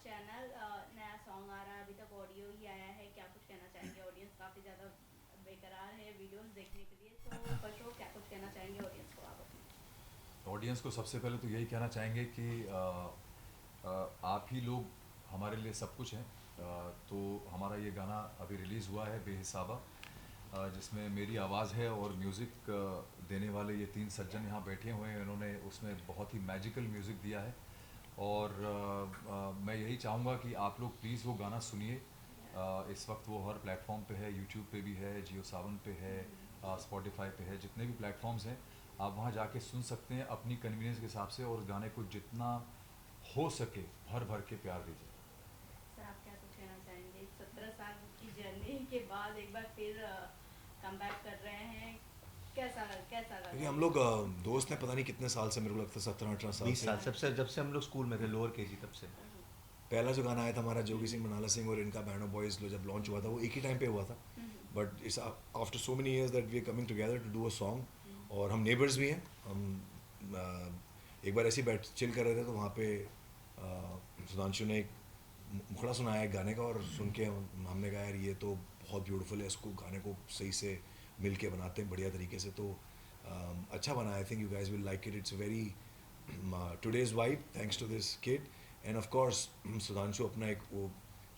Channel नया song आ रहा है, अभी तक ऑडियो ही आया है, क्या कुछ कहना चाहेंगे? ऑडियंस काफ़ी ज़्यादा बेकरार है वीडियोस देखने के लिए, तो फर्स्ट ऑफ क्या कुछ कहना चाहेंगे ऑडियंस को आप अपने? ऑडियंस को सबसे पहले तो यही कहना चाहेंगे कि आप ही लोग हमारे लिए सब कुछ हैं। तो हमारा ये गाना अभी रिलीज़ हुआ है बेहिसाबा, जिसमें मेरी आवाज़ है और म्यूज़िक देने वाले ये तीन सज्जन यहाँ बैठे हुए हैं। इन्होंने उसमें बहुत ही मैजिकल म्यूज़िक दिया है और मैं यही चाहूँगा कि आप लोग प्लीज़ वो गाना सुनिए। इस वक्त वो हर प्लेटफॉर्म पे है, यूट्यूब पे भी है, जियो सावन पे है, स्पॉटिफाई पे है, जितने भी प्लेटफॉर्म्स हैं आप वहाँ जाके सुन सकते हैं अपनी कन्वीनियंस के हिसाब से, और गाने को जितना हो सके भर भर के प्यार दीजिए। सर आप क्या कुछ कहना चाहेंगे? 17 साल की जर्नी के बाद एक बार फिर कम बैक कर रहे हैं, कैसा कैसा क्योंकि लगा हम ये? लोग दोस्त हैं, पता नहीं कितने साल से, मेरे को लगता है 17-18 साल 20 साल से। सबसे जब से हम लोग स्कूल में थे, लोअर केजी, तब से। हम्म, पहला जो गाना आया था हमारा जोगी सिंह मनाला सिंह और इनका बैंड ऑफ बॉयज़ जब लॉन्च हुआ था वो एक ही टाइम पे हुआ था। But it's after so many years that we are coming together to do a song. और हम नेबर्स भी हैं। हम एक बार ऐसे ही बैठ चिल कर रहे थे तो वहाँ पे सुधांशु ने एक मुखड़ा सुनाया एक गाने का, और सुन के हमने कहा यार ये तो बहुत ब्यूटीफुल है, इसको गाने को सही से मिल के बनाते हैं बढ़िया तरीके से। तो अच्छा बना। I think you guys will like it. It's very today's vibe thanks to this kid. And of course Sudhanshu अपना एक वो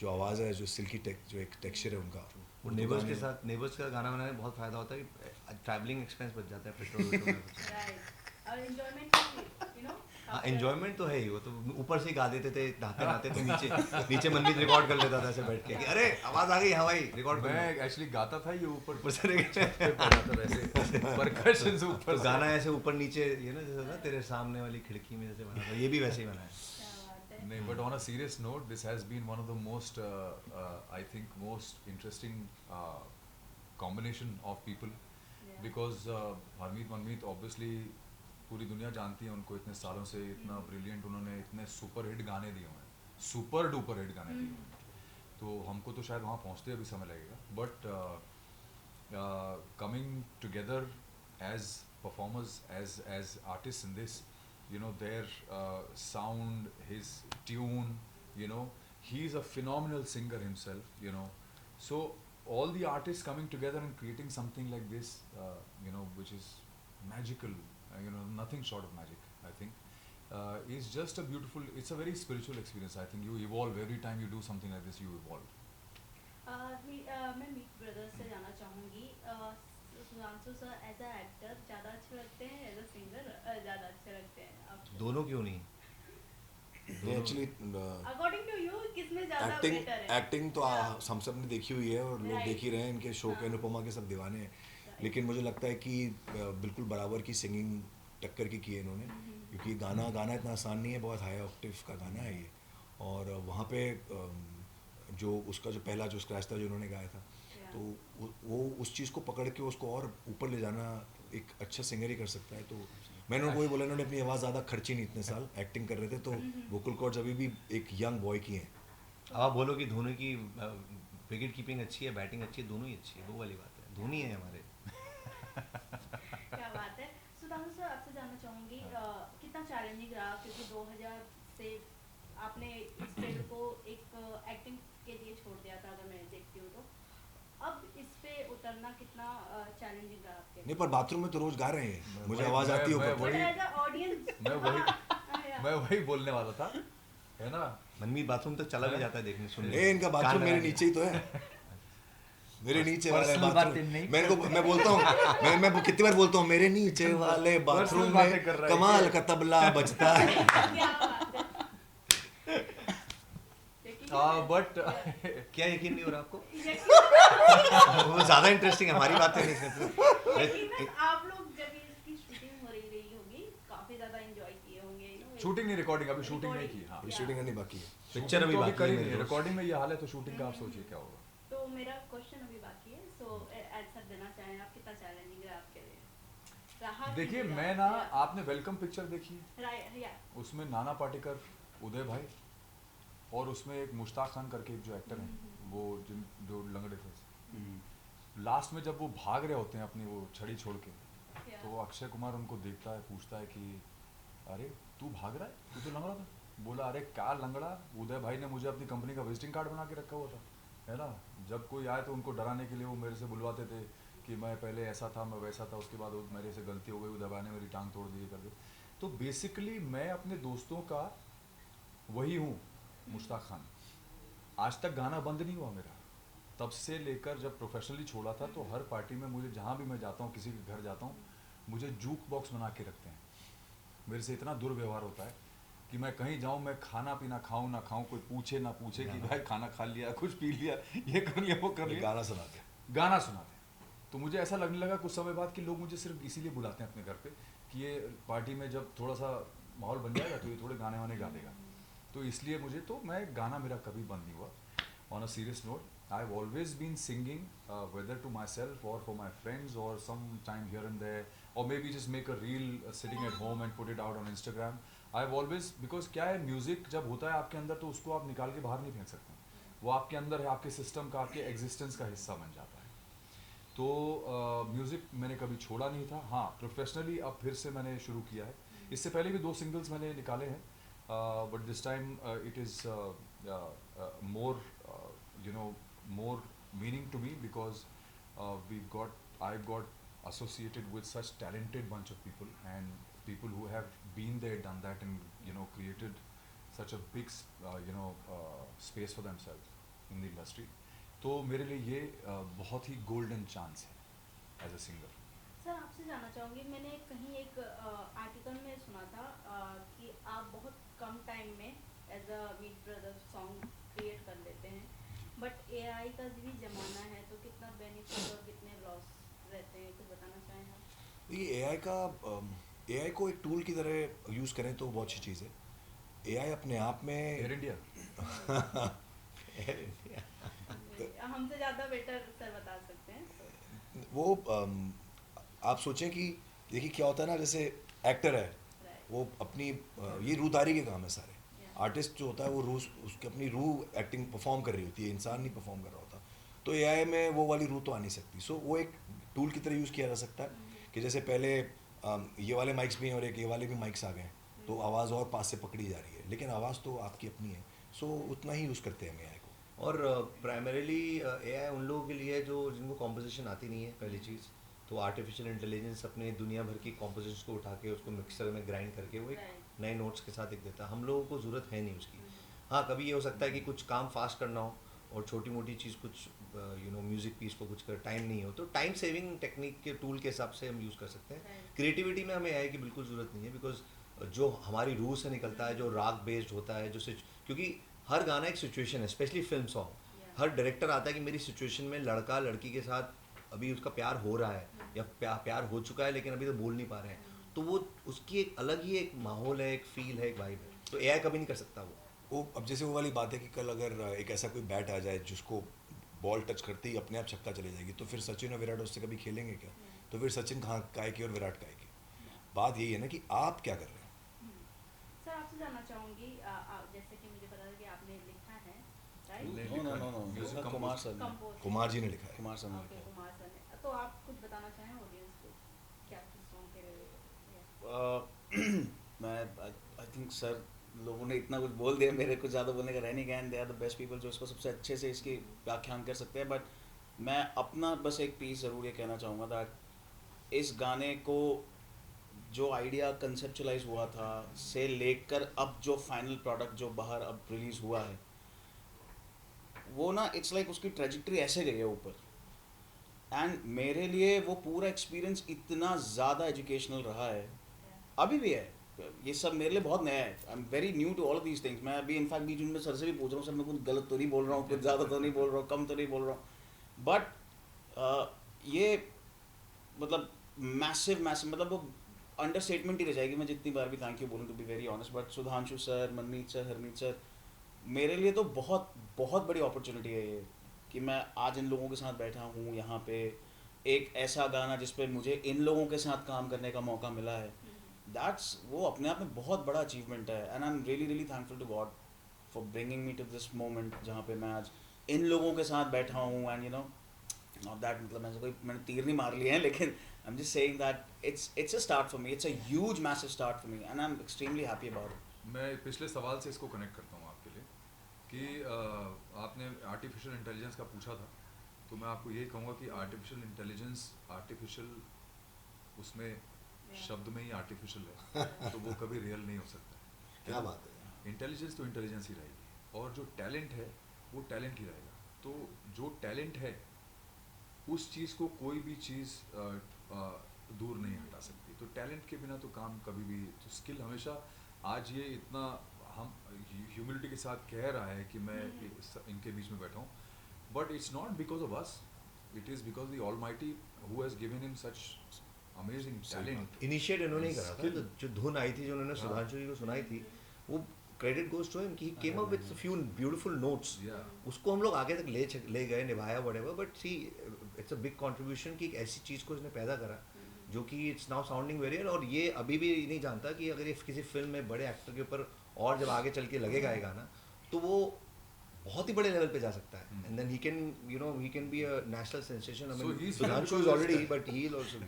जो आवाज़ है, जो सिल्की जो एक टेक्सचर है उनका, वो उर्दू नेबर्स के गाने। साथ, नेबर्स का गाना बनाने में बहुत फ़ायदा होता है कि ट्रैवलिंग एक्सपेंस बच जाता है, पेट्रोल वेट्रोल में। राइट। और एंजॉयमेंट हाँ, काफ़ी एन्जॉयमेंट तो है ही। वो तो ऊपर से ही गा देते थे नहाते नहाते, तो नीचे नीचे मनमीत रिकॉर्ड कर लेता था ऐसे बैठ के कि अरे आवाज़ आ गई, हाँ भाई रिकॉर्ड कर मैं लो। एक्चुअली गाता था ये ऊपर ऊपर से छत पे पड़ा था वैसे परकशन से ऊपर तो से। गाना ऐसे ऊपर नीचे, ये ना जैसे ना तेरे सामने वाली खिड़की में जैसे बना था, ये भी वैसे ही बना है। क्या बात है। नहीं, but on a serious note, this has been one of the most, I think, most interesting combination of people, Yeah. because Harmeet Manmeet obviously पूरी दुनिया जानती है उनको इतने सालों से, इतना ब्रिलियंट उन्होंने इतने सुपर हिट गाने दिए हुए हैं, सुपर डुपर हिट गाने दिए हुए हैं। तो हमको तो शायद वहाँ पहुँचते अभी समय लगेगा, but coming together as performers, as artists in this, you know, their sound, his tune, you know, he's a phenomenal singer himself, you know. So all the artists coming together and creating something like this, you know, which is magical, you know, nothing short of magic, I think. Is just a beautiful, it's a very spiritual experience. I think you evolve every time you do something like this, you evolve. मैं मीत brothers से जाना चाहूँगी। Sudhanshu sir as a actor ज़्यादा अच्छे लगते हैं, as a singer ज़्यादा अच्छे लगते हैं आपको? दोनों क्यों नहीं? एक्चुअली अकॉर्डिंग टू यू किसमें ज़्यादा एक्टिंग बेटर है? एक्टिंग तो हम सब ने देखी हुई है और लोग Right. देख ही रहे हैं, इनके शो के हाँ. अनुपमा के सब दीवाने हैं। Right. लेकिन मुझे लगता है कि बिल्कुल बराबर की सिंगिंग टक्कर की है इन्होंने, क्योंकि गाना गाना इतना आसान नहीं है, बहुत हाई ऑक्टेव का गाना है ये। और वहाँ पे जो उसका जो पहला जो स्क्रैच था जो उन्होंने गाया था, Yeah. तो वो उस चीज़ को पकड़ के उसको और ऊपर ले जाना एक अच्छा सिंगर ही कर सकता है। तो मैंने उनको वही बोला, इन्होंने अपनी आवाज़ ज़्यादा खर्ची नहीं, इतने साल एक्टिंग कर रहे थे, तो वोकल कॉर्ड्स अभी भी एक यंग बॉय की हैं। अब आप बोलो कि धोनी की विकेट कीपिंग अच्छी है, बैटिंग अच्छी है, दोनों ही अच्छी है, वो वाली बात है। धोनी है हमारे। क्या बात है। सुधांशु सर आपसे जानना चाहूँगी कितना चैलेंजिंग रहा, क्योंकि 2000 से आपने इस फील्ड को एक एक्टिंग के लिए छोड़ दिया था, अगर मैं देखती हूँ तो अब इस पे उतरना कितना चैलेंजिंग रहा आपके नहीं, पर बाथरूम में तो रोज गा रहे हैं, मुझे मैं- आवाज़ आती है मैं ऊपर। बट वही- एज अ ऑडियंस मैं वही बोलने वाला था, है ना। मनमीत बाथरूम तक चला भी जाता है देखने सुनने। ए, इनका बाथरूम कान मेरे लगा नीचे ही तो है, मेरे नीचे वाले personal बाथरूम। बातें नहीं मेरे को मैं बोलता हूँ, मैं कितनी बार बोलता हूँ, मेरे नीचे वाले बाथरूम में बातें कर रहा है कमाल ये। का तबला बजता है। क्या बात है। लेकिन बट क्या यकीन नहीं हो रहा आपको? यकीन- वो ज़्यादा इंटरेस्टिंग है, हमारी बातें नहीं सुनते। लेकिन आप लोग जब इसकी शूटिंग हो रही होगी काफी ज्यादा एंजॉय किए होंगे, शूटिंग नहीं, रिकॉर्डिंग अभी शूटिंग नहीं की। हाँ, अभी शूटिंग करनी बाकी है। पिक्चर अभी बाकी करी है नहीं, मेरे दोस्त। रिकॉर्डिंग में ये हाल है तो शूटिंग का आप सोचिए क्या होगा। तो मेरा क्वेश्चन अभी बाकी है, सो आंसर देना चाहें आप, कितना चैलेंजिंग रहा आपके लिए? रहा कि देखिए, नहीं मैं रहा? ना, आपने वेलकम पिक्चर देखी है, राइट या उसमें नाना पाटेकर, उदय भाई, और उसमें एक मुश्ताक खान करके एक जो एक्टर हैं, वो जो लंगड़े थे, लास्ट में जब वो भाग रहे होते हैं अपनी वो छड़ी छोड़ के, तो अक्षय कुमार उनको देखता है, पूछता है कि अरे तू भाग रहा है, तू तो लंगड़ा था, बोला अरे क्या लंगड़ा, उदय भाई ने मुझे अपनी कंपनी का विजिटिंग कार्ड बना के रखा हुआ था, है ना। जब कोई आए तो उनको डराने के लिए वो मेरे से बुलवाते थे कि मैं पहले ऐसा था, मैं वैसा था, उसके बाद मेरे से गलती हो गई, उदय भाई ने मेरी टांग तोड़ दी, कर दी। तो बेसिकली मैं अपने दोस्तों का वही हूँ, मुश्ताक खान। आज तक गाना बंद नहीं हुआ मेरा, तब से लेकर जब प्रोफेशनली छोड़ा था, तो हर पार्टी में मुझे जहाँ भी मैं जाता हूँ, किसी के घर जाता हूँ, मुझे जूक बॉक्स बना के रखते हैं। मेरे से इतना दुर्व्यवहार होता है कि मैं कहीं जाऊँ, मैं खाना पीना खाऊँ ना खाऊँ, कोई पूछे ना पूछे कि भाई खाना खा लिया, कुछ पी लिया, ये कर लिया, वो कर लिया, गाना सुनाते हैं। गाना सुनाते हैं। तो मुझे ऐसा लगने लगा कुछ समय बाद कि लोग मुझे सिर्फ इसीलिए बुलाते हैं अपने घर पे कि ये पार्टी में जब थोड़ा सा माहौल बन जाएगा तो ये थोड़े गाने वाने गा देगा। तो इसलिए मुझे, तो मैं गाना मेरा कभी बंद नहीं हुआ। On a serious note, I have always been singing, whether to myself और फॉर माई फ्रेंड्स और some time here and there, or maybe just make a reel sitting at home and put it out on Instagram. I've always, because क्या है, music जब होता है आपके अंदर तो उसको आप निकाल के बाहर नहीं फेंक सकते, वो आपके अंदर है, आपके सिस्टम का, आपके एग्जिस्टेंस का हिस्सा बन जाता है। तो म्यूज़िक मैंने कभी छोड़ा नहीं था। हाँ, प्रोफेशनली अब फिर से मैंने शुरू किया है। इससे पहले भी 2 सिंगल्स मैंने निकाले हैं, but this time it is more you know more meaning to me, because I got associated with such talented bunch of people and people who have been there, done that, and created such a big space for themselves in the industry. तो मेरे लिए ये बहुत ही golden chance है as a singer. Sir आपसे जानना चाहूँगी, मैंने कहीं एक आर्टिकल में सुना था कि आप बहुत कम टाइम में as a Meet brother song create कर लेते हैं, बट एआई का भी ज़माना है, तो कितना बेनिफिट और कितने लॉस रहते हैं, कुछ बताना चाहें आप? ये एआई को एक टूल की तरह यूज़ करें तो बहुत अच्छी चीज़ है। एआई अपने आप में एयर इंडिया हमसे ज़्यादा बेटर सर बता सकते हैं। वो आप सोचें कि देखिए क्या होता है ना, जैसे एक्टर है, वो अपनी ये रूहदारी के काम है सारे। आर्टिस्ट जो होता है वो रूह, उसकी अपनी रूह एक्टिंग परफॉर्म कर रही होती है, इंसान नहीं परफॉर्म कर रहा होता। तो एआई में वो वाली रूह तो आ नहीं सकती। सो वो एक टूल की तरह यूज़ किया जा सकता है कि जैसे पहले ये वाले माइक्स भी हैं और एक ये वाले भी माइक्स आ गए हैं, तो आवाज़ और पास से पकड़ी जा रही है, लेकिन आवाज़ तो आपकी अपनी है। सो उतना ही यूज़ करते हैं हम एआई को। और प्राइमरीली एआई उन लोगों के लिए जो जिनको कॉम्पोजिशन आती नहीं है, पहली चीज़ तो आर्टिफिशियल इंटेलिजेंस अपने दुनिया भर की कॉम्पोजिशन को उठा के उसको मिक्सर में ग्राइंड करके वो एक नए नोट्स के साथ एक देता है। हम लोगों को ज़रूरत है नहीं उसकी। हाँ, कभी ये हो सकता है कि कुछ काम फास्ट करना हो और छोटी मोटी चीज़ कुछ म्यूज़िक पीस को कुछ कर टाइम नहीं हो, तो टाइम सेविंग टेक्निक के टूल के हिसाब से हम यूज़ कर सकते हैं। क्रिएटिविटी में हमें एआई की बिल्कुल ज़रूरत नहीं है, बिकॉज जो हमारी रूह से निकलता है, जो राग बेस्ड होता है, क्योंकि हर गाना एक सिचुएशन है, स्पेशली फिल्म सॉन्ग। हर डायरेक्टर आता है कि मेरी सिचुएशन में लड़का लड़की के साथ अभी उसका प्यार हो रहा है या प्यार हो चुका है, लेकिन अभी तो बोल नहीं पा रहे हैं, तो वो उसकी एक अलग ही एक माहौल है, एक फील है, एक वाइब है। तो एआई कभी नहीं कर सकता वो। अब जैसे वो वाली बात है कि कल अगर एक ऐसा कोई बैट आ जाए जिसको बॉल टच करते ही अपने आप छक्का चली जाएगी, तो फिर सचिन और विराट उससे कभी खेलेंगे क्या? तो फिर सचिन कहाँ काय के और विराट काय के। बात यही है ना कि आप क्या कर रहे हैं। सर आपसे जानना चाहूँगी, जैसे कि मुझे पता है कि आपने लिखा है, right? No music Kumar sir ने, कंपोज कुमार जी ने लिखा है। कुमार सर ने ओके, लिखा कुमार सर ने। तो आप कुछ बताना चाहें ऑडियंस को क्या किस सॉन्ग के लिए? है। मैं आई थिंक सर लोगों ने इतना कुछ बोल दिया, मेरे कुछ ज़्यादा बोलने का रह नहीं गया, and they are the best people जो इसको सबसे अच्छे से इसकी व्याख्यान कर सकते हैं। बट मैं अपना बस एक पीस ज़रूर ये कहना चाहूँगा दैट इस गाने को जो आइडिया कंसेप्चुलाइज हुआ था से लेकर अब जो फाइनल प्रोडक्ट जो बाहर अब रिलीज़ हुआ है, वो ना इट्स लाइक उसकी ट्रेजेक्टरी ऐसे गई है ऊपर। एंड मेरे लिए वो पूरा एक्सपीरियंस इतना ज़्यादा एजुकेशनल रहा है, अभी भी है। ये सब मेरे लिए बहुत नया है। I am very new to all of these things. मैं अभी इनफैक्ट बीच में सर से भी पूछ रहा हूँ, सर मैं कुछ गलत तो नहीं बोल रहा हूँ, कुछ ज़्यादा तो नहीं बोल रहा हूँ, कम तो नहीं बोल रहा हूँ। बट ये मतलब मैसिव मतलब वो अंडर स्टेटमेंट ही रह जाएगी, मैं जितनी बार भी थैंक यू बोलूँ, to be very honest. But Sudhanshu sir, Manmeet sir, Harmeet sir, मेरे लिए तो बहुत बहुत बड़ी अपॉर्चुनिटी है ये कि मैं आज इन लोगों के साथ बैठा हूँ यहाँ पे, एक ऐसा गाना जिस पे मुझे इन लोगों के साथ काम करने का मौका मिला है। दैट्स वो अपने आप में बहुत बड़ा अचीवमेंट है। And I am really really thankful to God for bringing me to this moment जहाँ पे मैं आज इन लोगों के साथ बैठा हूँ। And you know not that मतलब मैंने तीर नहीं मार लिए हैं, लेकिन I am just saying that it's a start for me, it's a huge massive start for me, and I am extremely happy about it. मैं पिछले सवाल से इसको कनेक्ट करता हूँ आपके लिए कि आपने आर्टिफिशियल इंटेलिजेंस का पूछा था, तो मैं आपको यही कहूँगा कि आर्टिफिशियल इंटेलिजेंस आर्टिफिशियल उसमें शब्द में ही आर्टिफिशियल है, तो वो कभी रियल नहीं हो सकता। क्या बात है। इंटेलिजेंस तो इंटेलिजेंस ही रहेगी, और जो टैलेंट है वो टैलेंट ही रहेगा। तो जो टैलेंट है उस चीज़ को कोई भी चीज़ दूर नहीं हटा सकती। तो टैलेंट के बिना तो काम कभी भी, तो स्किल हमेशा, आज ये इतना हम ह्यूमिलिटी के साथ कह रहा है कि मैं इनके बीच में बैठा हूँ, but it's not because of us, it is because the almighty who has given him such amazing talent. Initiate इन्होंने ही करा था, Skill. तो जो धुन आई थी जो उन्होंने हाँ. सुधांशु जी को सुनाई थी, वो क्रेडिट गोज टू हिम कि he came up with few beautiful notes. Yeah. उसको हम लोग आगे तक ले गए, निभाया whatever, but see it's a big contribution कि एक ऐसी चीज़ को इसने पैदा करा जो कि इट्स नाउ साउंडिंग वेरी, और ये अभी भी नहीं जानता कि अगर ये किसी फिल्म में बड़े एक्टर के ऊपर और जब आगे चल के लगेगा ये गाना, तो वो बहुत ही बड़े लेवल पे जा सकता है, and then he can, you know, he can be a national sensation. I So mean he's Sudhanshu famous is already, because but he will also be.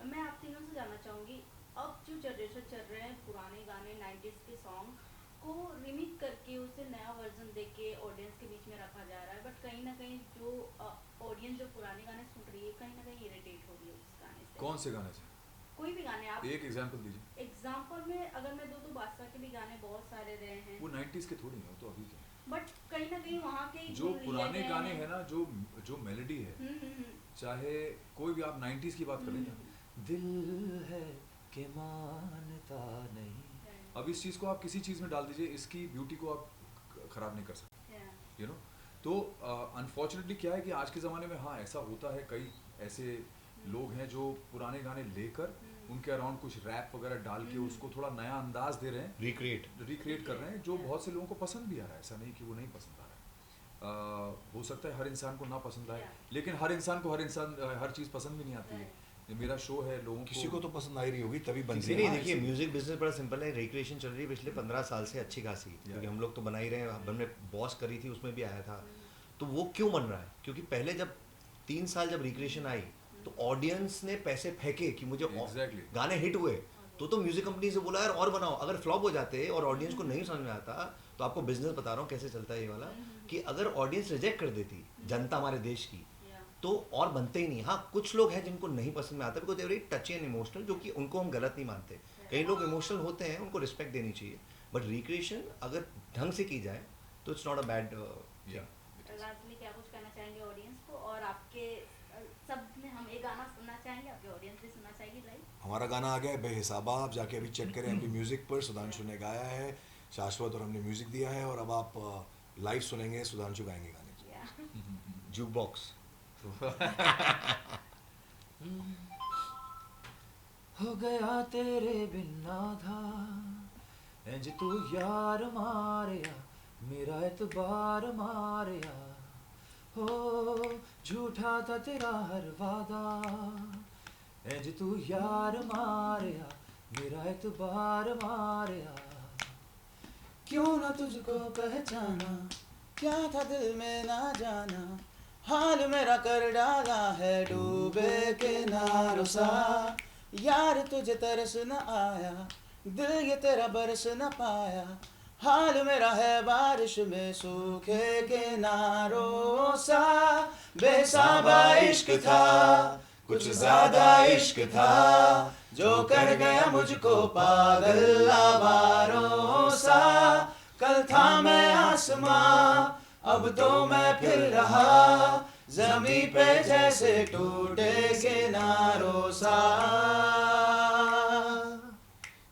मैं आप तीनों से जानना चाहूँगी, अब जो जनरेशन चल रहे हैं, पुराने गाने 90s के सॉन्ग को रिमिक करके उसे नया वर्जन देके ऑडियंस के बीच में रखा जा रहा है, बट कहीं ना कहीं जो ऑडियंस जो पुराने गाने सुन रही है, कहीं ना कहीं इरिटेट हो रही है उस गाने से। कौन से गाने से? कोई भी गाने आप एक एग्जांपल दीजिए। एग्जाम्पल में अगर मैं दूँ तो बादशाह के भी गाने बहुत सारे रहे हैं, वो 90s के थोड़ी हैं, वो तो अभी के हैं। बट कहीं ना कहीं वहाँ के जो गुण लिए पुराने गए गाने हैं। हैं ना, जो मेलोडी है, चाहे कोई भी आप 90s की बात करें ना, दिल है कि मानता नहीं, अब इस चीज़ को आप किसी चीज़ में डाल दीजिए, इसकी ब्यूटी को आप खराब नहीं कर सकते, यू नो। तो अनफॉर्चुनेटली क्या है कि आज के ज़माने में हाँ ऐसा होता है, कई ऐसे लोग हैं जो पुराने गाने लेकर उनके अराउंड कुछ रैप वगैरह डाल के उसको थोड़ा नया अंदाज दे रहे हैं, रिक्रिएट कर रहे हैं, जो बहुत से लोगों को पसंद भी आ रहा है। ऐसा नहीं कि वो नहीं पसंद आ रहा है, हो सकता है हर इंसान को ना पसंद आए, लेकिन हर इंसान को हर चीज़ पसंद भी नहीं आती है। ये मेरा शो है, लोगों किसी को तो पसंद आ ही रही होगी तभी बनती किसी है। नहीं, हाँ, देखिए इसीलिए। म्यूजिक बिजनेस बड़ा सिंपल है, रिक्रिएशन चल रही है पिछले 15 साल से अच्छी खासी, क्योंकि हम लोग तो बना ही रहे हैं, हमने बॉस करी थी उसमें भी आया था, तो वो क्यों बन रहा है? क्योंकि पहले जब 3 साल जब रिक्रिएशन आई तो ऑडियंस ने पैसे फेंके कि मुझे Exactly. गाने हिट हुए, तो म्यूजिक कंपनी से बोला यार और बनाओ। अगर फ्लॉप हो जाते और ऑडियंस को नहीं समझ में आता, तो आपको बिजनेस बता रहा हूँ कैसे चलता है ये वाला, कि अगर ऑडियंस रिजेक्ट कर देती जनता हमारे देश की, तो और बनते ही नहीं। हाँ, कुछ लोग हैं जिनको नहीं पसंद में आता, because they very टची and emotional, जो कि उनको हम गलत नहीं मानते। कई लोग इमोशनल होते हैं, उनको रिस्पेक्ट देनी चाहिए, बट रिक्रिएशन अगर ढंग से की जाए तो it's not a bad. Lastly क्या कुछ कहना चाहेंगे ऑडियंस को, और आपके शब्द में हम एक गाना सुनना चाहेंगे, आपके ऑडियंस भी सुनना चाहेगी लाइव। हमारा गाना आ गया है बेहिसाबा, आप जाके अभी चेक करें एमपी म्यूजिक पर, सुधांशु ने गाया है, शाश्वत और हमने म्यूजिक दिया है, और अब आप लाइव सुनेंगे, सुधांशु गाएंगे गाने। जूक बॉक्स हो गया तेरे बिना था इंज तू यार मारिया, मेरा एतबार मारिया, हो झूठा था तेरा हर वादा, इंज तू यार मारिया, मेरा एतबार मारिया, क्यों ना तुझको पहचाना, क्या था दिल में ना जाना, हाल मेरा कर डाला है डूबे किनारों सा, यार तुझे तरस न आया, दिल ये तेरा बरस न पाया, हाल मेरा है बारिश में सूखे किनारों सा, बेसाबा इश्क था, कुछ ज्यादा इश्क था, जो कर गया मुझको पागल आवारों सा, कल था मैं आसमां, अब तो मैं फिर रहा ज़मीं पे जैसे टूटे किनारों सा।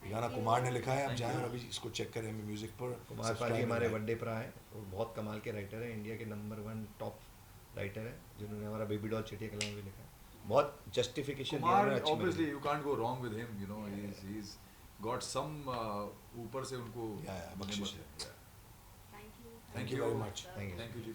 ये गाना कुमार ने लिखा है, आप जाएं और अभी इसको चेक करें एमपी म्यूजिक पर। कुमार पाजी हमारे बर्थडे पर आए, वो बहुत कमाल के राइटर है, इंडिया के नंबर 1 टॉप राइटर है, जिन्होंने हमारा बेबी डॉल चिटिया कलाम भी लिखा है। बहुत justification Kumar, obviously you can't go wrong with him, you know, he's got some ऊपर से उनको बख्शिश है। Yeah. Thank you very much. Thank you. Thank you ji.